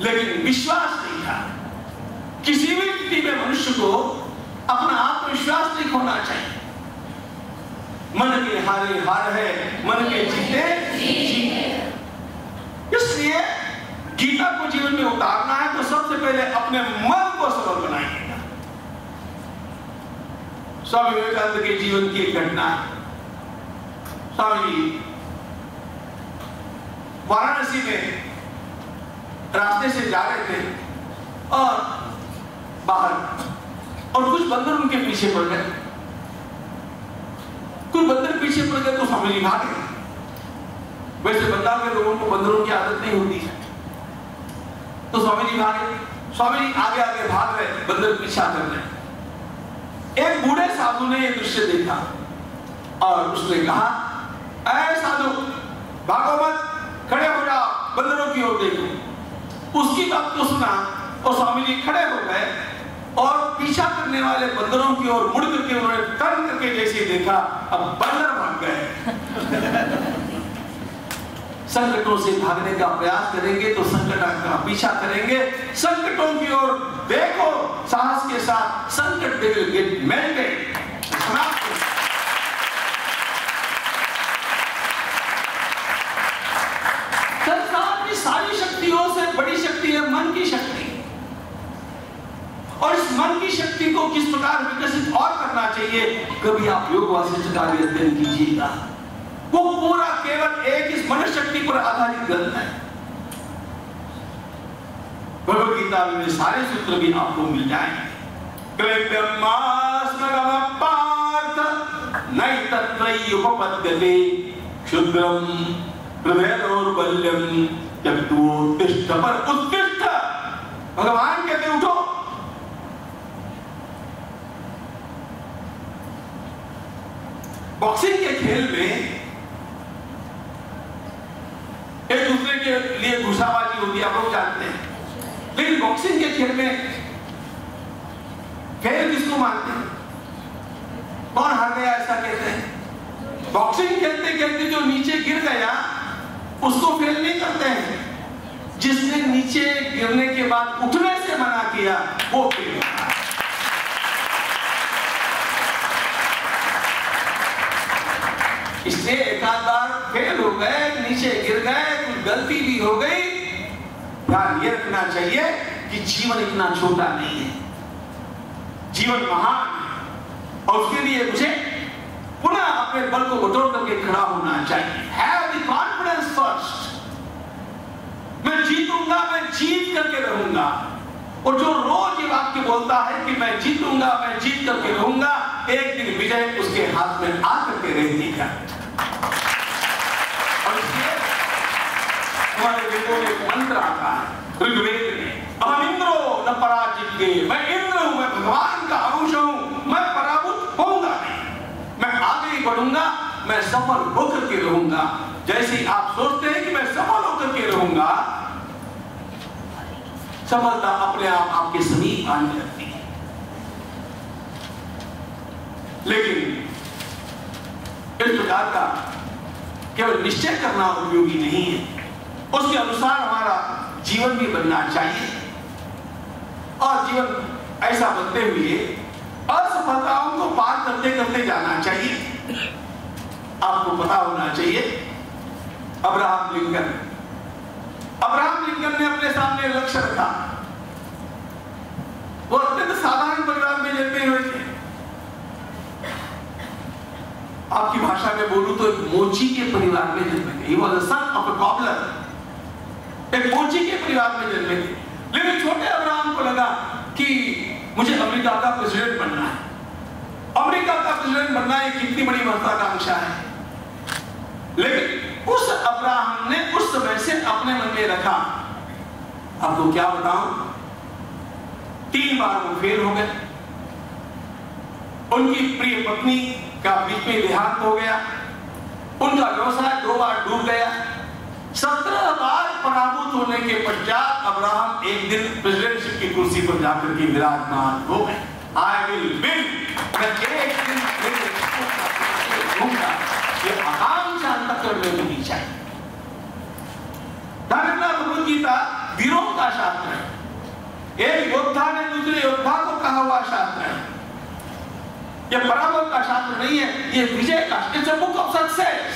लेकिन विश्वास नहीं था। किसी भी स्थिति में मनुष्य को अपना आत्मविश्वास नहीं खोना चाहिए। मन के हारे हार है, मन के जीते जीत है। इसलिए गीता को जीवन में उतारना है तो सबसे पहले अपने मन को सबल बनाइएगा। स्वामी विवेकानंद के जीवन की एक घटना है। स्वामी जी वाराणसी में रास्ते से जा रहे थे और बाहर, और कुछ बंदर उनके पीछे पड़ गए। कुछ बंदर पीछे पड़ गए तो स्वामी जी भाग गए। वैसे बंगाल के लोगों को बंदरों की आदत नहीं होती है, तो स्वामी जी भागे। स्वामी जी आगे आगे भाग रहे, बंदर पीछा कर रहे। एक बूढ़े साधु ने यह दृश्य देखा और उसने कहा, ऐ साधु भागो मत, खड़े हो जाओ, बंदरों की ओर देखो। उसकी बात को सुना और स्वामी जी खड़े हो गए और पीछा करने वाले बंदरों की ओर मुड़ करके उन्होंने टर्न करके जैसे देखा, अब बंदर भाग गए। संकटों से भागने का प्रयास करेंगे तो संकट का पीछा करेंगे। संकटों की ओर देखो साहस के साथ, संकट दे विल गेट मेल्टेड। संसार की सारी शक्तियों से बड़ी शक्ति है मन की शक्ति, और इस मन की शक्ति को किस प्रकार विकसित और करना चाहिए, कभी आप योग वासिष्ठ का भी अध्ययन कीजिएगा। वो पूरा केवल एक इस मन शक्ति पर आधारित ग्रंथ है। भगवद गीता में सारे सूत्र भी आपको मिल जाएंगे। पार्थ नई तत्रैयुपपद्यते क्षुद्रम हृदय दौर्बल्यम त्यक्तोत्तिष्ठ पर उत्तिष्ठ। भगवान कहते उठो। बॉक्सिंग के खेल में एक दूसरे के लिए घुसाबाजी होती है, आप लोग जानते हैं। लेकिन बॉक्सिंग के खेल में फेल किसको मानते हैं? कौन हार गया ऐसा कहते हैं? बॉक्सिंग खेलते खेलते जो नीचे गिर गया उसको फेल नहीं करते हैं। जिसने नीचे गिरने के बाद उठने से मना किया वो फेल होता है। इसलिए एक आध बार फेल हो गए, नीचे गिर गए, कुछ गलती भी हो गई, ध्यान ये रखना चाहिए कि जीवन इतना छोटा नहीं है, जीवन महान है। और उसके लिए मुझे पुनः अपने बल को बटोर करके खड़ा होना चाहिए। Have the confidence first. मैं जीतूंगा, मैं जीत करके रहूंगा। और जो रोज ये वाक्य बोलता है कि मैं जीतूंगा, मैं जीत करके रहूंगा, एक दिन विजय उसके हाथ में आकर के रहती है। और इसलिए हमारे वेदों में एक मंत्र आता है, ऋग्वेद में, अहम इंद्रो न पराजित्ये, मैं इंद्र हूं, मैं भगवान का अंश हूं, मैं पराभूत होऊंगा नहीं, मैं आगे ही बढ़ूंगा, मैं सफल होकर के रहूंगा। जैसे ही आप सोचते हैं कि मैं सफल होकर के रहूंगा, सफलता अपने आप आपके समीप आने लगती है। लेकिन इस प्रकार का केवल निश्चय करना उपयोगी नहीं है, उसके अनुसार हमारा जीवन भी बनना चाहिए। और जीवन ऐसा बनते हुए असफलताओं को पार करते करते जाना चाहिए। आपको पता होना चाहिए अब्राहम लिंकन ने अपने सामने लक्ष्य रखा। वो अत्यंत साधारण परिवार में जन्मे हुए थे। आपकी भाषा में बोलूं तो एक मोची के परिवार में जन्मे थे। He was a son of a cobbler। एक मोची के परिवार में जन्मे थे। लेकिन छोटे अब्राहम को लगा कि मुझे अमेरिका का प्रेसिडेंट बनना है। अमेरिका का प्रेसिडेंट बनना एक कितनी बड़ी महत्वाकांक्षा है। लेकिन उस अब्राहम ने उस समय से अपने मन में रखा, आपको क्या बताऊं, 3 बार वो फेल हो गए। उनकी प्रिय पत्नी का बीच में देहांत हो गया। उनका व्यवसाय 2 बार डूब गया। 17 बार पराभूत होने के पश्चात अब्राहम एक दिन प्रेसिडेंटशिप की कुर्सी पर जाकर के विराजमान हो गए। आई विल विन, मैं एक दिन होऊंगा। ये आकांक्षा अंतःकरण में होनी चाहिए। भगवद गीता वीरों का शास्त्र है, एक योद्धा ने दूसरे योद्धा को कहा हुआ शास्त्र है। यह पराभव का शास्त्र नहीं है, ये विजय का, it's a book of success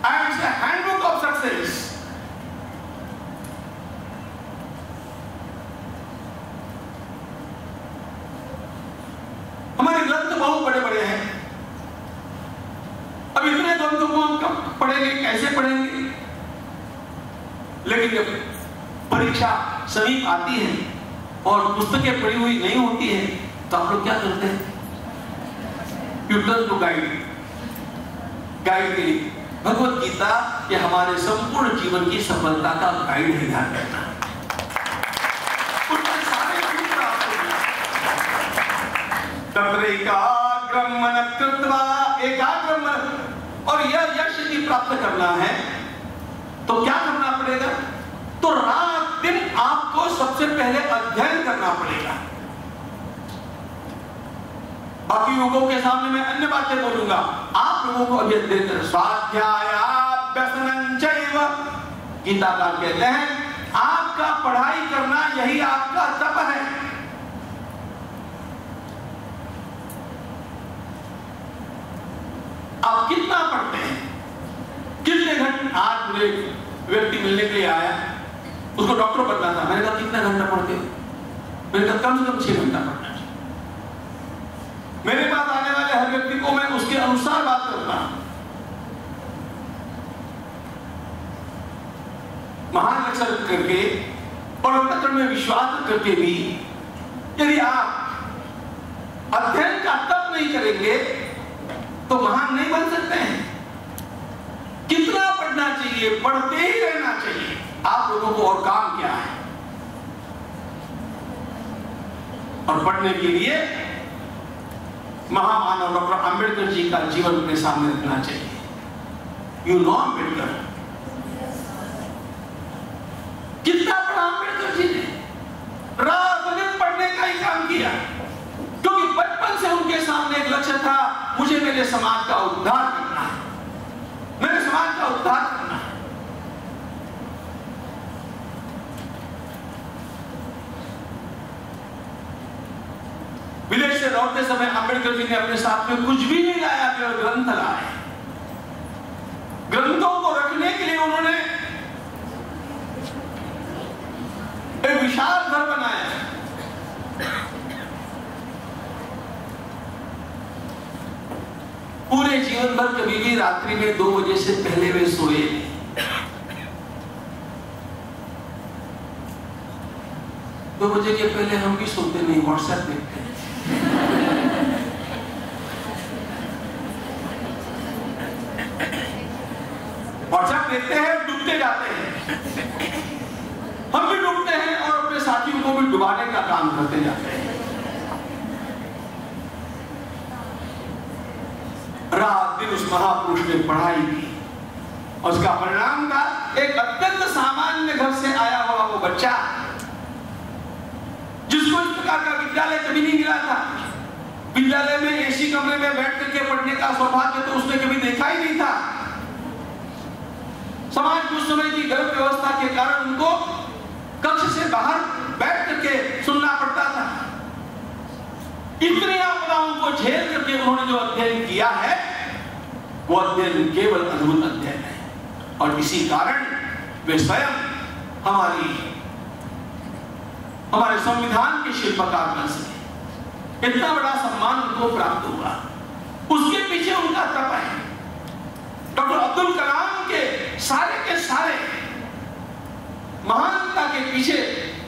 and it's a handbook of success. हमारे ग्रंथ बहुत बड़े बड़े हैं, अब इतने ग्रंथों को हम कब पढ़ेंगे, कैसे पढ़ेंगे? लेकिन जब परीक्षा समीप आती है और पुस्तकें पढ़ी हुई नहीं होती है तो आप लोग क्या करते हैं? यू टर्न टू गाइड के लिए। भगवत गीता ये हमारे संपूर्ण जीवन की सफलता का गाइड है, ध्यान रखना। उसमें सारे सूत्र आपको तत्रैकाग्रम मनः कृत्वा, एकाग्र मन, और यह यश यदि प्राप्त करना है तो क्या करना पड़ेगा? तो रात दिन आपको सबसे पहले अध्ययन करना पड़ेगा। बाकी लोगों के सामने मैं अन्य बातें बोलूंगा, आप लोगों को अध्ययन कर स्वाध्यायाभ्यसनं चैव। गीताकार कहते हैं आपका पढ़ाई करना यही आपका तप है। आप कितना पढ़ते हैं, कितने घंटे? आज मुझे व्यक्ति मिलने के लिए आया, उसको डॉक्टर बनना था। मैंने कहा कितना घंटा पढ़ते हो? मैंने कहा कम से कम 6 घंटा पढ़ना चाहिए। मेरे पास आने वाले हर व्यक्ति को मैं उसके अनुसार बात करता हूं। महान लक्ष्य करके और अंतःकरण में विश्वास करके भी यदि आप अध्ययन का तप नहीं करेंगे तो महान नहीं बन सकते हैं। कितना पढ़ना चाहिए? पढ़ते ही रहना चाहिए। आप लोगों को और काम क्या है? और पढ़ने के लिए महामानव डॉक्टर अंबेडकर जी का जीवन अपने सामने रखना चाहिए। यू नो अंबेडकर, कितना पढ़ा अंबेडकर जी ने? रात दिन पढ़ने का ही काम किया, क्योंकि बचपन से उनके सामने एक लक्ष्य था, मुझे मेरे समाज का उद्धार करना है, मेरे समाज का उद्धार करना है। विदेश से लौटते समय अंबेडकर जी ने अपने साथ में कुछ भी नहीं लाया, केवल ग्रंथ लाए। ग्रंथों को रखने के लिए उन्होंने एक विशाल घर बनाया। पूरे जीवन भर कभी भी रात्रि में 2 बजे से पहले वे सोए नहीं। 2 बजे के पहले हम भी सोते नहीं, व्हाट्सएप देखते हैं। व्हाट्सएप देखते हैं, डूबते जाते हैं। हम भी डूबते हैं और अपने साथियों को भी डुबाने का काम करते जाते हैं। रात दिन उस महापुरुष ने पढ़ाई की और उसका परिणाम था एक अत्यंत सामान्य घर से आया हुआ वो बच्चा, जिसको इस प्रकार का विद्यालय कभी नहीं मिला था। विद्यालय में एसी कमरे में बैठ करके पढ़ने का सौभाग्य तो उसने कभी देखा ही नहीं था। समाज की उस समय की गलत व्यवस्था के कारण उनको कक्ष से बाहर बैठ करके सुनना पड़ता था। इतनी आपदाओं को झेल करके उन्होंने जो अध्ययन किया है वो अध्ययन केवल अद्भुत अध्ययन है, और इसी कारण वे स्वयं हमारे संविधान के शिल्पकार बन सके। इतना बड़ा सम्मान उनको प्राप्त हुआ, उसके पीछे उनका तप है। डॉक्टर अब्दुल कलाम के सारे महानता के पीछे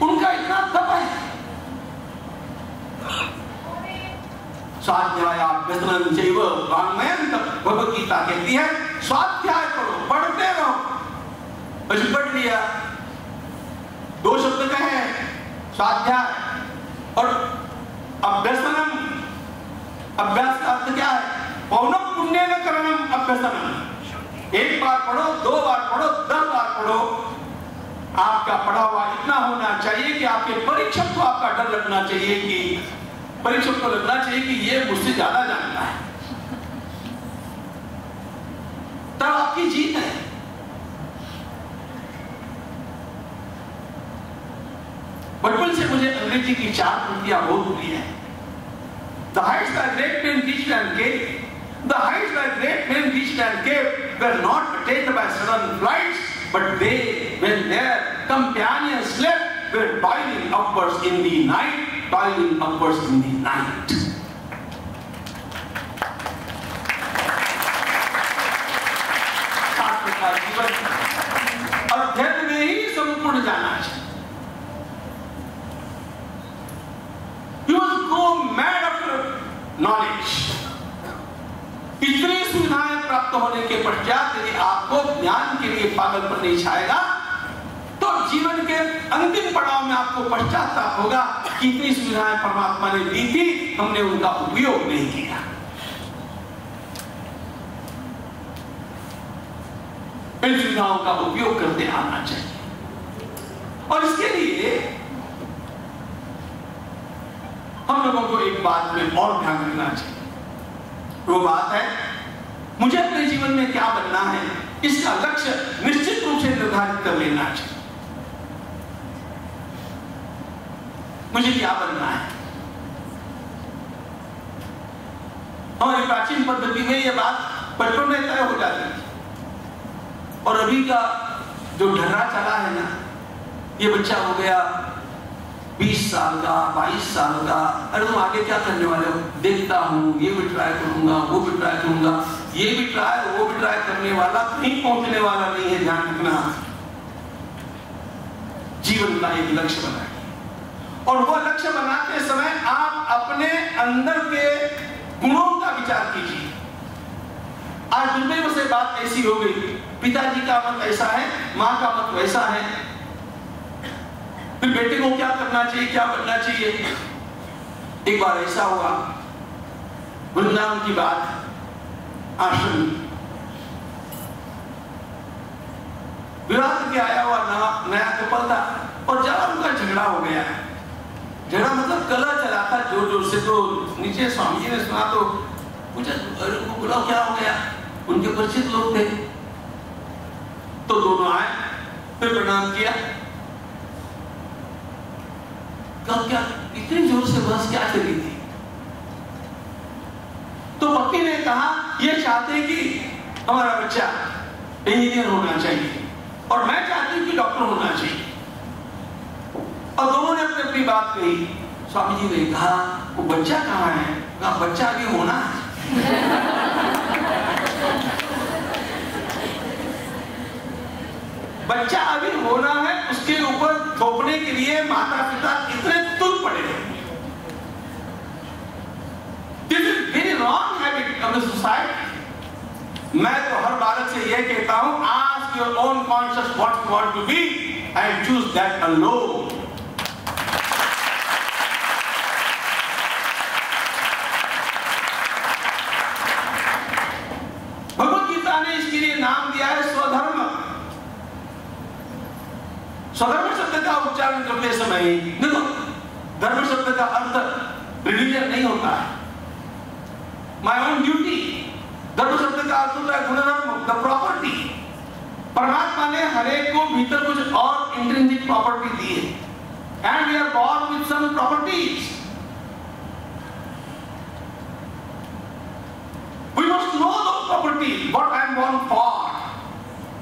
उनका इतना तप है। स्वाध्यायाभ्यसनं चैव वाङ्मयं तप, भगवत गीता कहती है स्वाध्याय करो, पढ़ते रहो। बस पढ़ लिया, 2 शब्द कहे स्वाध्याय और अभ्यसनम। अभ्यास का अर्थ क्या है? पौनः पुण्येन करणम अभ्यसनम। 1 बार पढ़ो, 2 बार पढ़ो, 10 बार पढ़ो। आपका पढ़ा हुआ इतना होना चाहिए कि आपके परीक्षक को आपका डर लगना चाहिए, कि परीक्षक को लगना चाहिए कि ये मुझसे ज्यादा जानता है, तब आपकी जीत है। बचपन से मुझे अंग्रेजी की 4 पंक्तियां बहुत प्रिय हैं। The heights that great men reached and came, the heights that great men reached and came were not attained by sudden flights, but they, when their companions slept, were toiling upwards in the night, toiling upwards in the night. छात्र का जीवन अध्ययन में ही संपूर्ण जाना चाहिए। You must go mad after knowledge. इतनी सुविधाएं प्राप्त होने के पश्चात यदि आपको ज्ञान के लिए पागलपन नहीं छाएगा तो जीवन के अंतिम पड़ाव में आपको पश्चाताप होगा कि इतनी सुविधाएं परमात्मा ने दी थी, हमने उनका उपयोग नहीं किया। इन सुविधाओं का उपयोग करते आना चाहिए। और इसके लिए हम लोगों को एक बात में और ध्यान रखना चाहिए। वो बात है, मुझे अपने जीवन में क्या बनना है, इसका लक्ष्य निश्चित रूप से निर्धारित कर लेना चाहिए। मुझे क्या बनना है? हमारी प्राचीन पद्धति में यह बात बचपन में तय हो जाती थी, और अभी का जो ढर्रा चला है ना, ये बच्चा हो गया 20 साल का, 22 साल का, अरे तुम आगे क्या करने वाले हो? देखता हूं, ये भी ट्राई करूंगा, वो भी ट्राई करूंगा, ये भी ट्राई, वो भी ट्राई करने वाला कहीं पहुंचने वाला नहीं है। ध्यान रखना, जीवन का एक लक्ष्य बनाइए, और वो लक्ष्य बनाते समय आप अपने अंदर के गुणों का विचार कीजिए। आज दुर्दैव से बात ऐसी हो गई, पिताजी का मत ऐसा है, माँ का मत वैसा है, फिर बेटे को क्या करना चाहिए, क्या बनना चाहिए। एक बार ऐसा हुआ, वृंदावन की बात, आश्रम विवाह करके आया हुआ नया कपल था, और जरा उनका झगड़ा हो गया। झगड़ा मतलब कलह चला था जोर जोर से। तो नीचे स्वामी जी ने सुना तो पूछा, उनको बुलाओ क्या हो गया। उनके परिचित लोग थे, तो दोनों आए, फिर प्रणाम किया। क्या इतनी जोर से बहस क्या चली थी? तो पत्नी ने कहा, ये चाहते कि हमारा बच्चा इंजीनियर होना चाहिए, और मैं चाहती हूं कि डॉक्टर होना चाहिए। और दोनों ने अपनी अपनी बात कही। स्वामी जी ने कहा, वो बच्चा कहाँ है? कहा, बच्चा अभी होना है। बच्चा अभी होना है, उसके ऊपर थोपने के लिए माता पिता इतने तुल पड़े हैं। This is very wrong habit of the society. मैं तो हर बालक से यह कहता हूं, ask your own conscience what you want to be and choose that alone. Bhagavad Gita ने इसके लिए नाम दिया है स्वधर्म। स्वधर्म शब्द का उच्चारण करते समय देखो, धर्म शब्द का अर्थ रिलीजन नहीं होता है, माय ओन ड्यूटी। धर्म शब्द का अर्थ होता है गुणधर्म, द प्रॉपर्टी। परमात्मा ने हर एक को भीतर कुछ और इंट्रिंसिक प्रॉपर्टी दी है, and we are born with some properties. We must know those properties, what I am born for,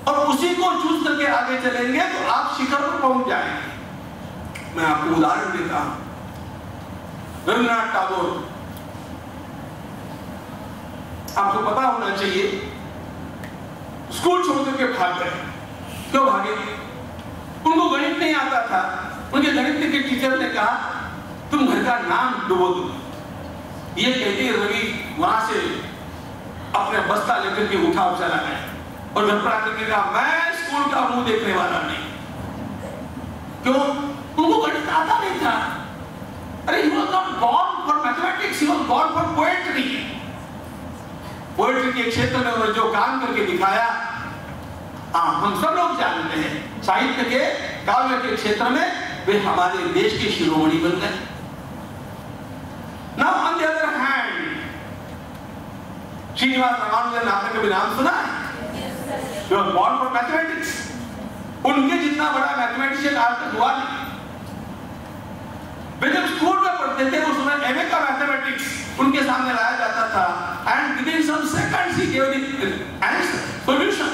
और उसी को चूज करके आगे चलेंगे तो आप शिखर पर पहुंच जाएंगे। मैं आपको उदाहरण देता हूं, रविन्द्रनाथ टैगोर, आपको पता होना चाहिए, स्कूल छोड़ करके भाग गए। क्यों भागे? उनको गणित नहीं आता था। उनके गणित के टीचर ने कहा, तुम घर का नाम डुबो दो। ये कहते रवि वहां से अपने बस्ता लेकर के उठा चला गया, और घर पर आकर के कहा, मैं स्कूल का मुंह देखने वाला नहीं। क्यों? उनको गणित आता नहीं था। अरे he was not born for mathematics, he was born for poetry. Poetry के क्षेत्र में उन्होंने जो काम करके दिखाया, हम सब लोग जानते हैं। साहित्य के, काव्य के क्षेत्र में वे हमारे देश के शिरोमणि बन गए। Now on the other hand, Srinivas Ramanujan, आपने कभी नाम सुना है? He was born for mathematics. उनके जितना बड़ा मैथमेटिशियन आज तक हुआ नहीं। वे जब स्कूल में पढ़ते थे उस समय एमए का मैथमेटिक्स उनके सामने लाया जाता था एंड विदिन सम सेकंड्स ही गिव द आंसर सॉल्यूशन।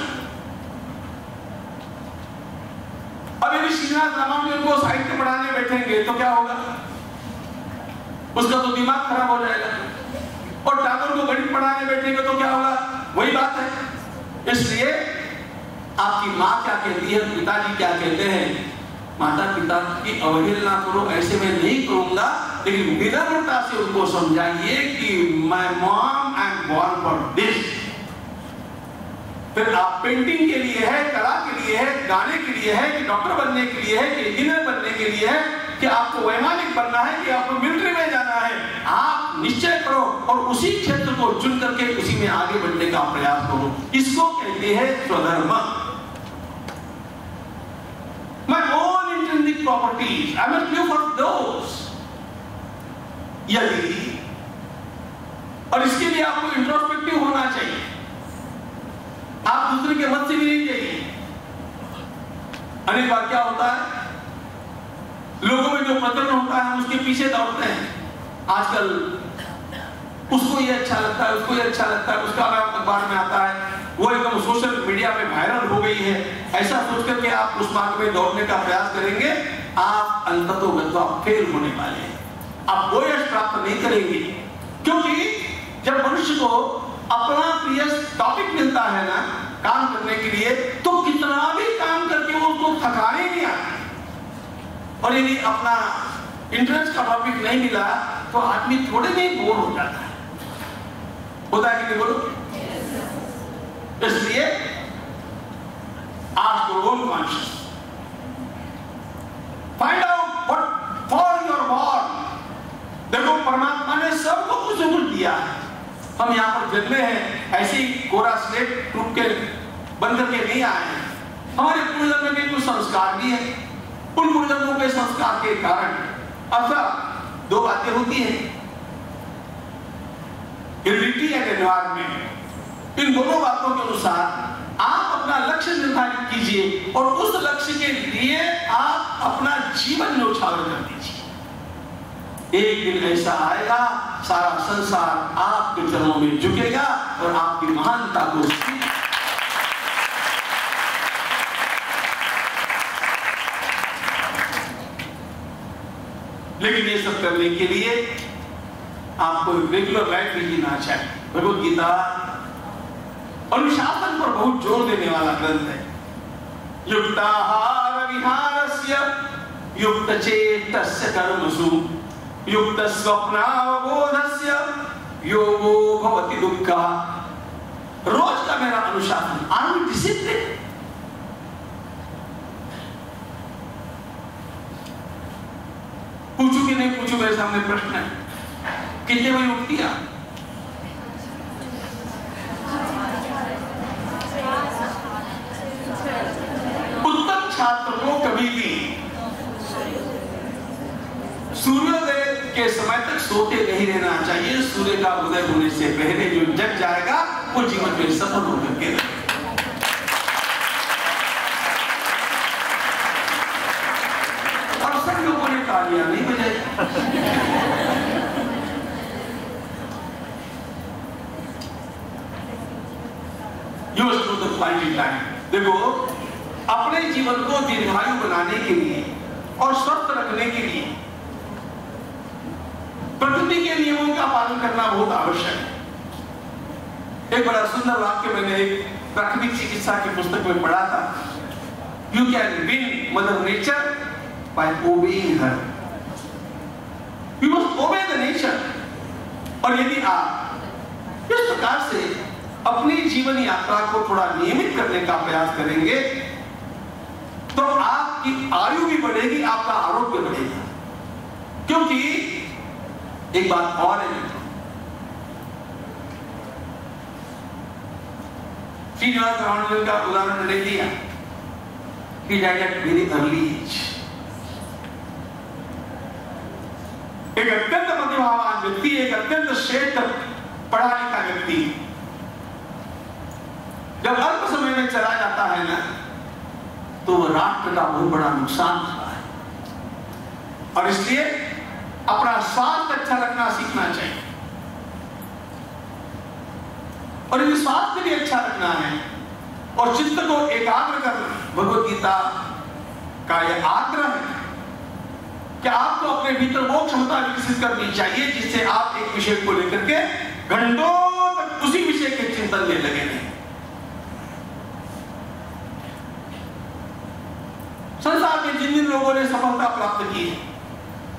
अब यदि श्रीनाथ रामानुजन को साहित्य पढ़ाने बैठेंगे तो क्या होगा? उसका तो दिमाग खराब हो जाएगा। और टागोर को गणित पढ़ाने बैठेंगे तो क्या होगा? वही बात है। इसलिए आपकी माँ क्या कहती है, पिताजी क्या कहते हैं, माता पिता की अवहेलना करो, ऐसे मैं नहीं करूंगा, लेकिन विनम्रता से उनको समझाइए कि my mom I am born for this. फिर आप पेंटिंग के लिए है, कला के लिए है, गाने के लिए है, कि डॉक्टर बनने के लिए है, कि इंजीनियर बनने के लिए है, कि आपको वैमानिक बनना है, कि आपको मिलिट्री में जाना है, आप निश्चय करो और उसी क्षेत्र को चुन करके उसी में आगे बढ़ने का प्रयास करो। इसको कहते हैं स्वधर्म। My own intrinsic properties, I must live for those. यदि, और इसके लिए आपको इंट्रोस्पेक्टिव होना चाहिए, आप दूसरे के मत से भी नहीं जाइए। अनेक बार क्या होता है, लोगों में जो प्रचलन होता है हम उसके पीछे दौड़ते हैं। आजकल उसको ये अच्छा लगता है, उसको ये अच्छा लगता है, उसका अखबार में आता है, वो एकदम सोशल मीडिया में वायरल हो गई है। ऐसा सोच करके आप उस मार्ग में दौड़ने का प्रयास करेंगे, आप अंततोगत्वा फेल होने वाले हैं, आप वो यश प्राप्त नहीं करेंगे। क्योंकि जब मनुष्य को अपना प्रिय टॉपिक मिलता है ना काम करने के लिए, तो कितना भी काम करके वो उसको थकाने नहीं आता। और यदि अपना इंटरेस्ट का टॉपिक नहीं मिला तो आदमी थोड़े में बोर हो जाता है। होता है कि नहीं बोलो? इसलिए ask your own conscience, find out what for you are born। देखो परमात्मा ने सबको कुछ न कुछ दिया है। हम यहाँ पर जन्मे हैं, ऐसे ही कोरा स्लेट टूट के बन करके नहीं आए हैं। हमारे पूर्वजन्म के कुछ संस्कार भी है। उन पूर्वजन्मों के संस्कार के कारण अर्थात दो बातें होती हैं, हेरिडिटी एंड एनवायरनमेंट। इन दोनों बातों के अनुसार आप अपना लक्ष्य निर्धारित कीजिए और उस लक्ष्य के लिए आप अपना जीवन न्यौछावर कर दीजिए। एक दिन ऐसा आएगा, सारा संसार आपके चरणों में झुकेगा और आपकी महानता को लेकिन ये सब करने के लिए आपको रेगुलर लाइफ भी जीना चाहिए। भगवद गीता अनुशासन पर बहुत जोर देने वाला ग्रंथ है। युक्ताहार विहारस्य युक्तचेतस्य कर्मसु युक्तस्वप्नावबोधस्य योगो भवति दुःखः। रोज का मेरा अनुशासन, आर वी डिसिप्लिन? पूछू कि नहीं पूछू, मेरे सामने प्रश्न है। कितने बजे उठती है? उत्तम छात्र को कभी भी सूर्योदय के समय तक सोते नहीं रहना चाहिए। सूर्य का उदय होने से पहले जो जग जाएगा वो जीवन में सफल होकर के रहेगा। और सब लोगों ने तालियां नहीं बजाई। Use to the quality time. देखो, अपने जीवन को दीर्घायु बनाने के लिए और स्वस्थ रखने के लिए प्रकृति के नियमों का पालन करना बहुत आवश्यक है। एक बड़ा सुंदर वाक्य मैंने एक प्राथमिक चिकित्सा की पुस्तक में पढ़ा था। You can win mother nature by obeying her. You must obey the nature. और यदि आप इस प्रकार से अपनी जीवन यात्रा को थोड़ा नियमित करने का प्रयास करेंगे तो आपकी आयु भी बढ़ेगी, आपका आरोग्य बढ़ेगा। क्योंकि एक बात और है, श्रीनिवास रामानुजन का उदाहरण मैंने दिया, he died at very early age। एक अत्यंत प्रतिभावान व्यक्ति, एक अत्यंत श्रेष्ठ पढ़ा लिखा व्यक्ति जब अल्प समय में चला जाता है ना, तो वह राष्ट्र का बहुत बड़ा नुकसान होता है। और इसलिए अपना स्वास्थ्य अच्छा रखना सीखना चाहिए। और यदि स्वास्थ्य भी अच्छा रखना है और चित्त को एकाग्र करना, भगवत गीता का यह आग्रह है कि आपको अपने भीतर वो क्षमता विकसित करनी चाहिए जिससे आप एक विषय को लेकर के घंटों तक उसी विषय के चिंतन में लगे रहें। संसार में जिन जिन लोगों ने सफलता प्राप्त की है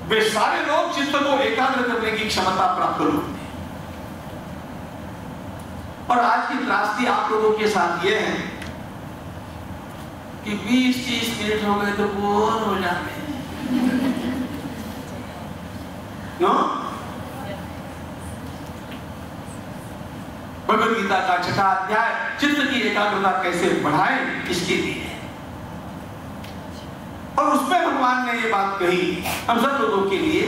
वे सारे लोग चित्त को एकाग्र करने की क्षमता प्राप्त लोग हैं। और आज की त्रासदी आप लोगों के साथ ये है कि 20-30 मिनट हो गए तो बोर हो जाते हैं। नो? भगवत गीता का 6वां अध्याय चित्त की एकाग्रता कैसे बढ़ाएं इसके लिए, और उसमें भगवान ने ये बात कही हम सब लोगों के लिए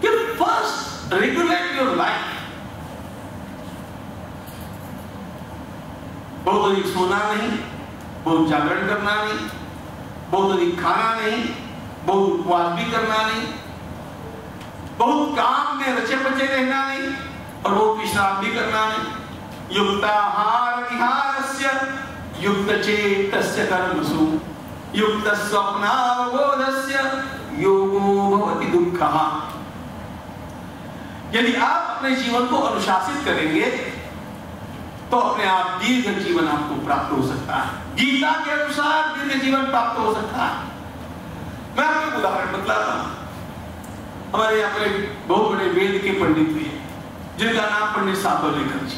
कि फर्स्ट रेगुलेट योर लाइफ। बहुत अधिक सोना नहीं, बहुत जागरण करना नहीं, बहुत अधिक खाना नहीं, बहुत उपवास भी करना नहीं, बहुत काम में रचे बचे रहना नहीं और बहुत विश्राम भी करना नहीं। युक्ताहार विहारस्य युक्त चेतस्य कर्मसु युक्त स्वप्नावबोधस्य योगो भवति दुःखः। यदि आप अपने जीवन को अनुशासित करेंगे तो अपने आप दीर्घ जीवन आपको प्राप्त हो सकता है। गीता के अनुसार दीर्घ जीवन प्राप्त हो सकता है। मैं आपको उदाहरण बतलाता हूं। हमारे यहाँ पर बहुत बड़े वेद के पंडित हुए जिनका नाम पंडित सातवलेकर जी।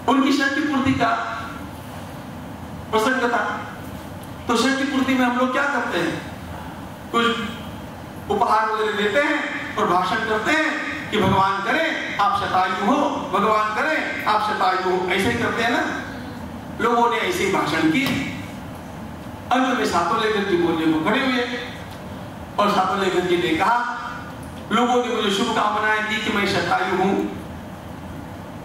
उनकी षष्ठी पूर्ति का प्रसंग था। तो षष्ठी पूर्ति में हम लोग क्या करते हैं, कुछ उपहार वगैरह देते हैं और भाषण करते हैं कि भगवान करे आप शतायु हो, भगवान करे आप शतायु हो, ऐसे ही करते हैं ना। लोगों ने ऐसे ही भाषण किए। अंत में सातवलेकर जी बोलने को खड़े हुए और सातवलेकर जी ने कहा, लोगों ने मुझे शुभकामनाएं दी कि मैं शतायु हूं,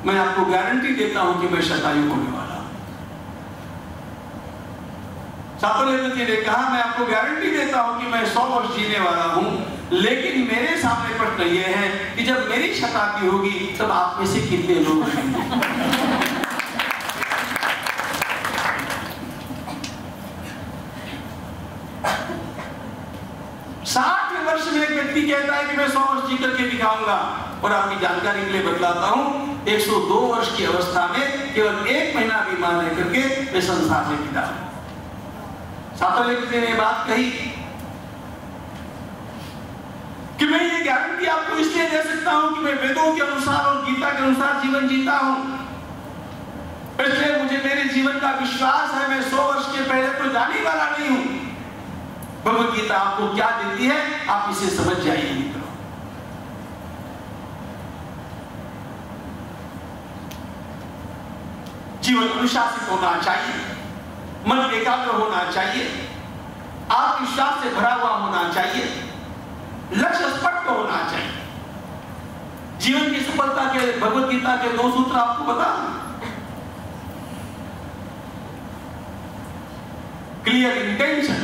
मैं आपको गारंटी देता हूं कि मैं शतायु होने वाला हूं। सातवलेकर जी ने कहा, मैं आपको गारंटी देता हूं कि मैं 100 वर्ष जीने वाला हूं, लेकिन मेरे सामने प्रश्न यह है कि जब मेरी शताब्दी होगी तब आप में से कितने लोग रहेंगे। 60 वर्ष में एक व्यक्ति कहता है कि मैं 100 वर्ष जी करके दिखाऊंगा। और आपकी जानकारी के लिए बतलाता हूं, 102 वर्ष की अवस्था में केवल 1 महीना बीमार रह करके मैं संसार से विदा हूं। सातवलेकर जी ने बात कही कि मैं ये गारंटी आपको इसलिए दे सकता हूं कि मैं वेदों के अनुसार और गीता के अनुसार जीवन जीता हूं, इसलिए मुझे मेरे जीवन का विश्वास है। मैं 100 वर्ष के पहले तो जाने वाला नहीं हूं। भगवत गीता आपको क्या देती है आप इसे समझ जाइए मित्रों। जीवन अनुशासित होना चाहिए, मन एकाग्र होना चाहिए, आत्मविश्वास से भरा हुआ होना चाहिए, लक्ष्य स्पष्ट होना चाहिए। जीवन की सफलता के भगवत गीता के 2 सूत्र आपको बता दूं। Clear intention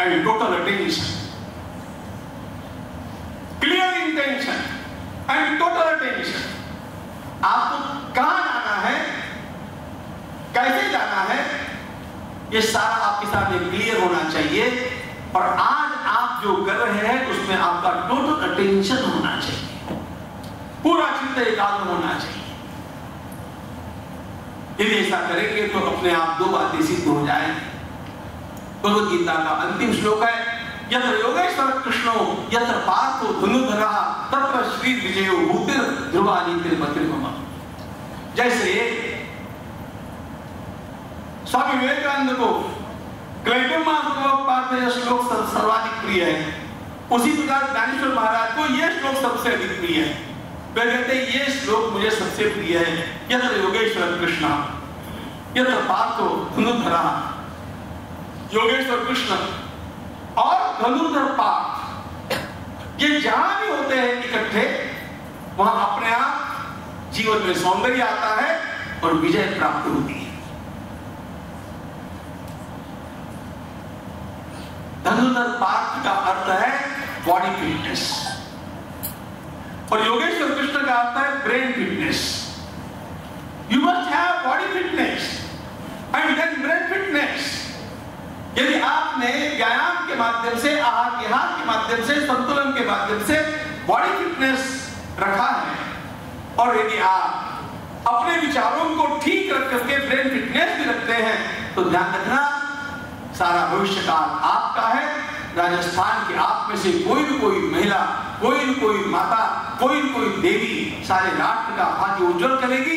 and total attention. Clear intention and total attention. आपको कहां जाना है, कैसे जाना है, ये सारा आपके साथ क्लियर होना चाहिए। और आज आप जो कर रहे हैं उसमें आपका टोटल अटेंशन होना चाहिए, पूरा चित्त एकाग्र होना चाहिए। यदि ऐसा करेंगे तो अपने आप 2 बातें सिद्ध हो जाएंगी। भगवत गीता का अंतिम श्लोक है, यत्र योगेश्वर कृष्णो यत्र पार्थो धनुर्धरः तत्र श्री विजयो भूतिर् ध्रुवानीतिर्मतिर्मम। जैसे स्वामी विवेकानंद को क्लैटम पार्थ यह श्लोक सर्वाधिक प्रिय है, उसी प्रकार ज्ञानेश्वर महाराज को यह श्लोक सबसे अधिक प्रिय है। वे कहते हैं ये श्लोक मुझे सबसे प्रिय है। यत्र योगेश्वर कृष्ण यत्र पार्थो धनुर्धरः। योगेश्वर कृष्ण और धनुर्धर पार्थ ये जहां भी होते हैं इकट्ठे, वहां अपने आप जीवन में सौंदर्य आता है और विजय प्राप्त होती है। धनुर्धर मस्कुलर पार्ट का अर्थ है बॉडी फिटनेस, और योगेश्वर कृष्ण का अर्थ है brain fitness. You must have body fitness and then brain fitness. यदि आपने व्यायाम के माध्यम से, आहार विहार के माध्यम से, संतुलन के माध्यम से बॉडी फिटनेस रखा है, और यदि आप अपने विचारों को ठीक रख करके ब्रेन फिटनेस भी रखते हैं, तो ध्यान रखना सारा भविष्य काल आपका है। राजस्थान के आप में से कोई न कोई महिला, कोई न कोई माता, कोई न कोई देवी सारे राष्ट्र का भाग्य उज्जवल करेगी।